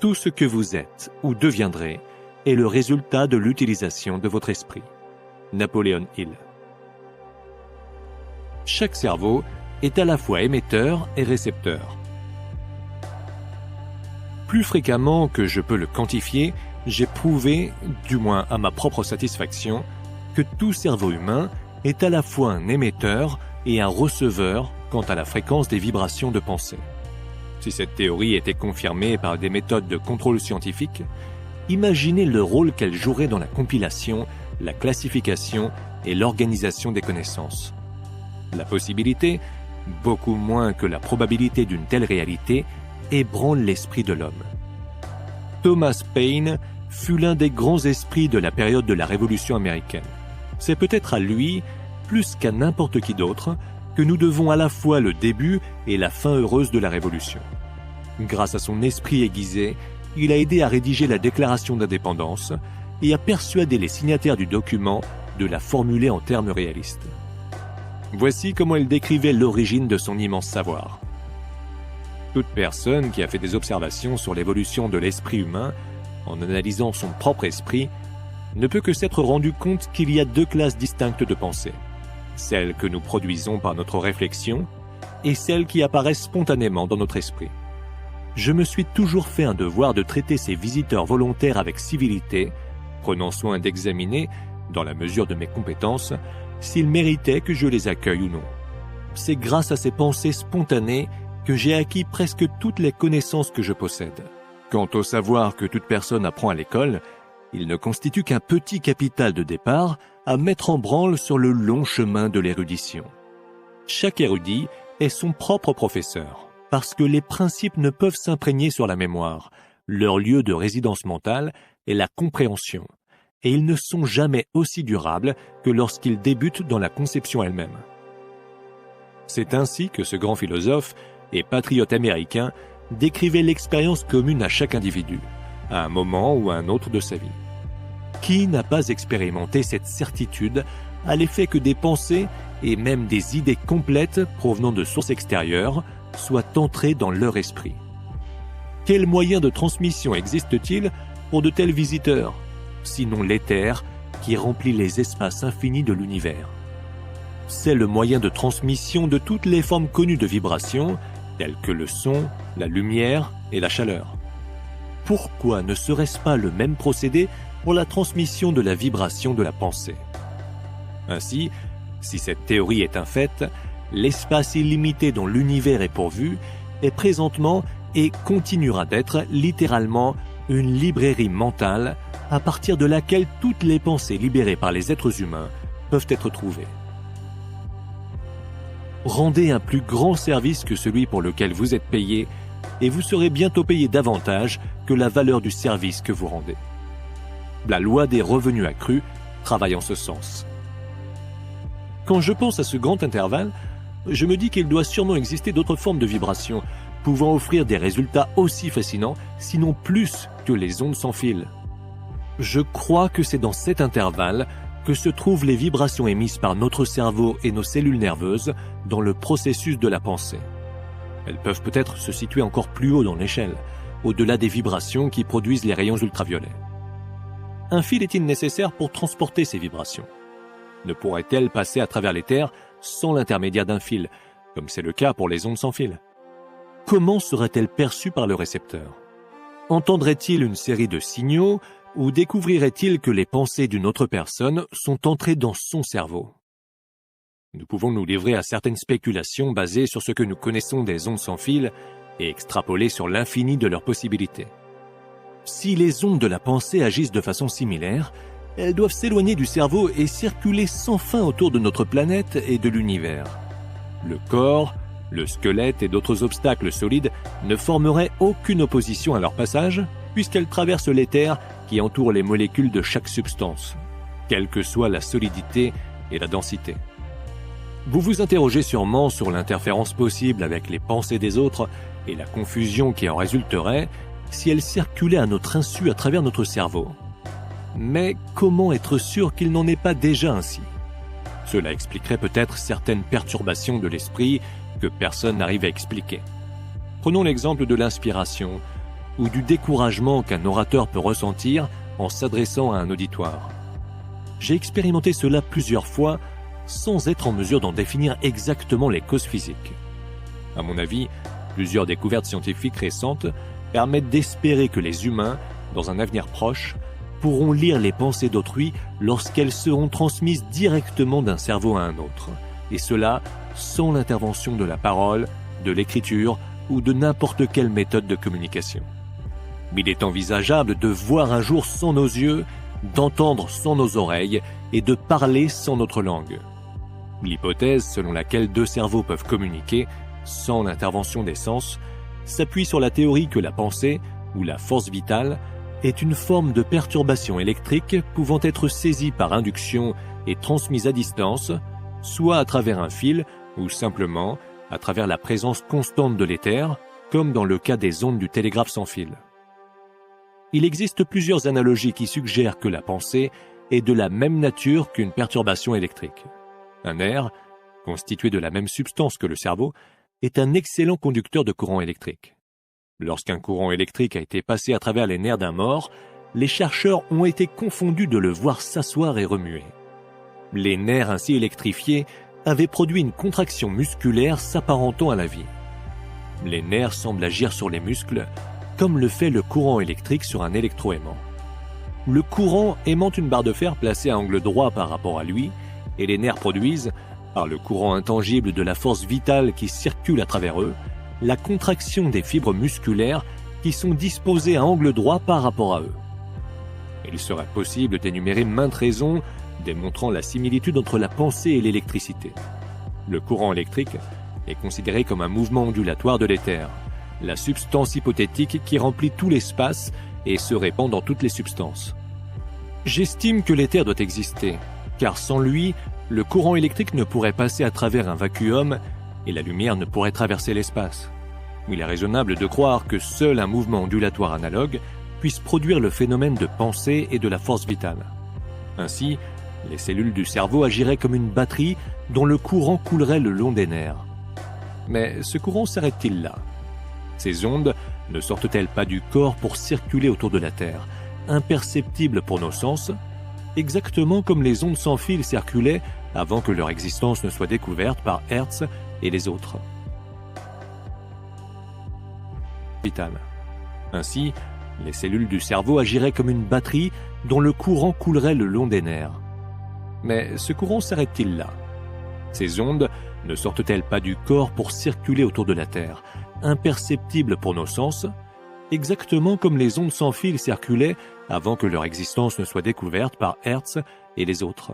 Tout ce que vous êtes ou deviendrez est le résultat de l'utilisation de votre esprit. Napoléon Hill. Chaque cerveau est à la fois émetteur et récepteur. Plus fréquemment que je peux le quantifier, j'ai prouvé, du moins à ma propre satisfaction, que tout cerveau humain est à la fois un émetteur et un receveur quant à la fréquence des vibrations de pensée. Si cette théorie était confirmée par des méthodes de contrôle scientifique, imaginez le rôle qu'elle jouerait dans la compilation, la classification et l'organisation des connaissances. La possibilité, beaucoup moins que la probabilité d'une telle réalité, ébranle l'esprit de l'homme. Thomas Paine fut l'un des grands esprits de la période de la Révolution américaine. C'est peut-être à lui, plus qu'à n'importe qui d'autre, que nous devons à la fois le début et la fin heureuse de la Révolution. Grâce à son esprit aiguisé, il a aidé à rédiger la Déclaration d'indépendance et à persuader les signataires du document de la formuler en termes réalistes. Voici comment il décrivait l'origine de son immense savoir. Toute personne qui a fait des observations sur l'évolution de l'esprit humain, en analysant son propre esprit, ne peut que s'être rendu compte qu'il y a deux classes distinctes de pensée. Celles que nous produisons par notre réflexion et celles qui apparaissent spontanément dans notre esprit. Je me suis toujours fait un devoir de traiter ces visiteurs volontaires avec civilité, prenant soin d'examiner, dans la mesure de mes compétences, s'ils méritaient que je les accueille ou non. C'est grâce à ces pensées spontanées que j'ai acquis presque toutes les connaissances que je possède. Quant au savoir que toute personne apprend à l'école, il ne constitue qu'un petit capital de départ à mettre en branle sur le long chemin de l'érudition. Chaque érudit est son propre professeur, parce que les principes ne peuvent s'imprégner sur la mémoire. Leur lieu de résidence mentale est la compréhension, et ils ne sont jamais aussi durables que lorsqu'ils débutent dans la conception elle-même. C'est ainsi que ce grand philosophe et patriote américain décrivait l'expérience commune à chaque individu, à un moment ou à un autre de sa vie. Qui n'a pas expérimenté cette certitude à l'effet que des pensées et même des idées complètes provenant de sources extérieures soient entrées dans leur esprit? Quel moyen de transmission existe-t-il pour de tels visiteurs, sinon l'éther qui remplit les espaces infinis de l'univers? C'est le moyen de transmission de toutes les formes connues de vibrations, telles que le son, la lumière et la chaleur. Pourquoi ne serait-ce pas le même procédé pour la transmission de la vibration de la pensée? Ainsi, si cette théorie est un fait, l'espace illimité dont l'univers est pourvu est présentement et continuera d'être littéralement une librairie mentale à partir de laquelle toutes les pensées libérées par les êtres humains peuvent être trouvées. Rendez un plus grand service que celui pour lequel vous êtes payé et vous serez bientôt payé davantage que la valeur du service que vous rendez. La loi des revenus accrus travaille en ce sens. Quand je pense à ce grand intervalle, je me dis qu'il doit sûrement exister d'autres formes de vibrations pouvant offrir des résultats aussi fascinants, sinon plus que les ondes sans fil. Je crois que c'est dans cet intervalle que se trouvent les vibrations émises par notre cerveau et nos cellules nerveuses dans le processus de la pensée. Elles peuvent peut-être se situer encore plus haut dans l'échelle, au-delà des vibrations qui produisent les rayons ultraviolets. Un fil est-il nécessaire pour transporter ces vibrations? Ne pourrait-elle passer à travers l'éther sans l'intermédiaire d'un fil, comme c'est le cas pour les ondes sans fil? Comment serait-elle perçue par le récepteur? Entendrait-il une série de signaux ou découvrirait-il que les pensées d'une autre personne sont entrées dans son cerveau? Nous pouvons nous livrer à certaines spéculations basées sur ce que nous connaissons des ondes sans fil et extrapoler sur l'infini de leurs possibilités. Si les ondes de la pensée agissent de façon similaire, elles doivent s'éloigner du cerveau et circuler sans fin autour de notre planète et de l'univers. Le corps, le squelette et d'autres obstacles solides ne formeraient aucune opposition à leur passage, puisqu'elles traversent l'éther qui entoure les molécules de chaque substance, quelle que soit la solidité et la densité. Vous vous interrogez sûrement sur l'interférence possible avec les pensées des autres et la confusion qui en résulterait si elles circulaient à notre insu à travers notre cerveau. Mais comment être sûr qu'il n'en est pas déjà ainsi? Cela expliquerait peut-être certaines perturbations de l'esprit que personne n'arrive à expliquer. Prenons l'exemple de l'inspiration. ou du découragement qu'un orateur peut ressentir en s'adressant à un auditoire. J'ai expérimenté cela plusieurs fois sans être en mesure d'en définir exactement les causes physiques. À mon avis, plusieurs découvertes scientifiques récentes permettent d'espérer que les humains, dans un avenir proche, pourront lire les pensées d'autrui lorsqu'elles seront transmises directement d'un cerveau à un autre, et cela sans l'intervention de la parole, de l'écriture ou de n'importe quelle méthode de communication. Il est envisageable de voir un jour sans nos yeux, d'entendre sans nos oreilles et de parler sans notre langue. L'hypothèse selon laquelle deux cerveaux peuvent communiquer sans l'intervention des sens s'appuie sur la théorie que la pensée, ou la force vitale, est une forme de perturbation électrique pouvant être saisie par induction et transmise à distance, soit à travers un fil ou simplement à travers la présence constante de l'éther, comme dans le cas des ondes du télégraphe sans fil. Il existe plusieurs analogies qui suggèrent que la pensée est de la même nature qu'une perturbation électrique. Un nerf, constitué de la même substance que le cerveau, est un excellent conducteur de courant électrique. Lorsqu'un courant électrique a été passé à travers les nerfs d'un mort, les chercheurs ont été confondus de le voir s'asseoir et remuer. Les nerfs ainsi électrifiés avaient produit une contraction musculaire s'apparentant à la vie. Les nerfs semblent agir sur les muscles, comme le fait le courant électrique sur un électroaimant. Le courant aimante une barre de fer placée à angle droit par rapport à lui, et les nerfs produisent, par le courant intangible de la force vitale qui circule à travers eux, la contraction des fibres musculaires qui sont disposées à angle droit par rapport à eux. Il serait possible d'énumérer maintes raisons démontrant la similitude entre la pensée et l'électricité. Le courant électrique est considéré comme un mouvement ondulatoire de l'éther, la substance hypothétique qui remplit tout l'espace et se répand dans toutes les substances. J'estime que l'éther doit exister, car sans lui, le courant électrique ne pourrait passer à travers un vacuum et la lumière ne pourrait traverser l'espace. Il est raisonnable de croire que seul un mouvement ondulatoire analogue puisse produire le phénomène de pensée et de la force vitale. Ainsi, les cellules du cerveau agiraient comme une batterie dont le courant coulerait le long des nerfs. Mais ce courant s'arrête-t-il là? Ces ondes ne sortent-elles pas du corps pour circuler autour de la Terre, imperceptibles pour nos sens, exactement comme les ondes sans fil circulaient avant que leur existence ne soit découverte par Hertz et les autres. Vital. Ainsi, les cellules du cerveau agiraient comme une batterie dont le courant coulerait le long des nerfs. Mais ce courant s'arrête-t-il là? Ces ondes ne sortent-elles pas du corps pour circuler autour de la Terre, imperceptibles pour nos sens, exactement comme les ondes sans fil circulaient avant que leur existence ne soit découverte par Hertz et les autres.